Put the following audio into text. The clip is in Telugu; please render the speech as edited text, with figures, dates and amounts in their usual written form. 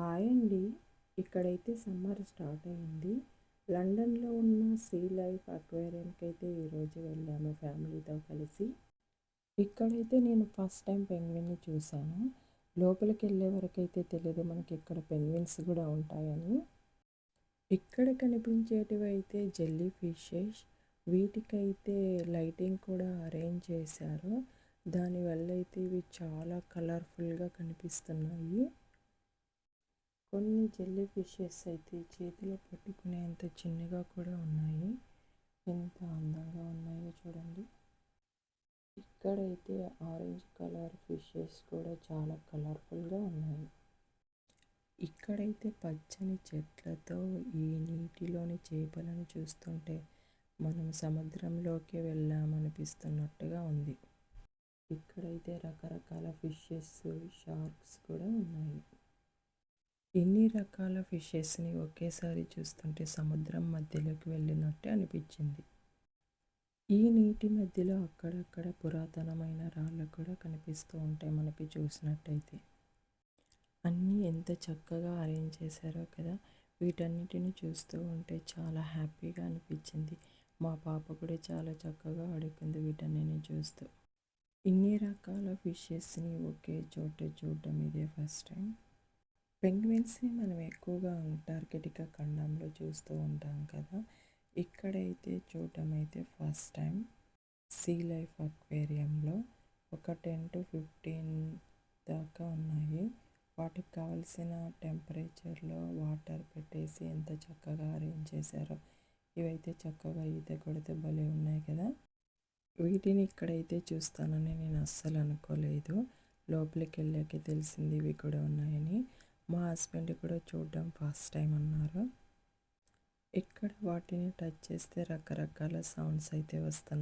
హాయ్ అండి. ఇక్కడైతే సమ్మర్ స్టార్ట్ అయింది. లండన్లో ఉన్న సీ లైఫ్ అక్వేరియంకి అయితే ఈరోజు వెళ్ళాము ఫ్యామిలీతో కలిసి. ఇక్కడైతే నేను ఫస్ట్ టైం పెంగ్విన్ని చూశాను. లోపలికి వెళ్ళే వరకు అయితే తెలియదు మనకి ఇక్కడ పెంగ్విన్స్ కూడా ఉంటాయని. ఇక్కడ కనిపించేటివి అయితే జెల్లీ ఫిషెస్. వీటికైతే లైటింగ్ కూడా అరేంజ్ చేశారు. దానివల్ల అయితే ఇవి చాలా కలర్ఫుల్గా కనిపిస్తున్నాయి. కొన్ని జెల్లీ ఫిషెస్ అయితే చేతిలో పట్టుకునేంత చిన్నగా కూడా ఉన్నాయి. ఎంత అందంగా ఉన్నాయో చూడండి. ఇక్కడైతే ఆరెంజ్ కలర్ ఫిషెస్ కూడా చాలా కలర్ఫుల్గా ఉన్నాయి. ఇక్కడైతే పచ్చని చెట్లతో ఈ నీటిలోని చేపలను చూస్తుంటే మనం సముద్రంలోకి వెళ్ళామనిపిస్తున్నట్టుగా ఉంది. ఇక్కడైతే రకరకాల ఫిషెస్, షార్క్స్ కూడా ఉన్నాయి. ఎన్ని రకాల ఫిషెస్ని ఒకేసారి చూస్తుంటే సముద్రం మధ్యలోకి వెళ్ళినట్టే అనిపించింది. ఈ నీటి మధ్యలో అక్కడక్కడ పురాతనమైన రాళ్ళు కూడా కనిపిస్తూ ఉంటాయి మనకి చూసినట్టయితే. అన్నీ ఎంత చక్కగా అరేంజ్ చేశారో కదా. వీటన్నిటిని చూస్తూ ఉంటే చాలా హ్యాపీగా అనిపించింది. మా పాప కూడా చాలా చక్కగా ఆడుకుంది వీటన్నిటిని చూస్తూ. ఇన్ని రకాల ఫిషెస్ని ఒకే చోట చూడడం ఇదే ఫస్ట్ టైం. పెంగ్విన్స్ని మనం ఎక్కువగా అంటార్కిటికా ఖండంలో చూస్తూ ఉంటాం కదా. ఇక్కడైతే చూడటం అయితే ఫస్ట్ టైం. సీ లైఫ్ అక్వేరియంలో ఒక 10 to 15 దాకా ఉన్నాయి. వాటికి కావలసిన టెంపరేచర్లో వాటర్ పెట్టేసి ఎంత చక్కగా అరేంజ్ చేశారో. ఇవైతే చక్కగా ఈత కొడితే భలే ఉన్నాయి కదా. వీటిని ఇక్కడైతే చూస్తానని నేను అస్సలు అనుకోలేదు. లోపలికి వెళ్ళాకే తెలిసింది ఇవి కూడా ఉన్నాయని. మా హస్బెండ్ కూడా చూడడం ఫస్ట్ టైం అన్నారు. ఇక్కడ వాటిని టచ్ చేస్తే రకరకాల సౌండ్స్ అయితే వస్తున్నాయి.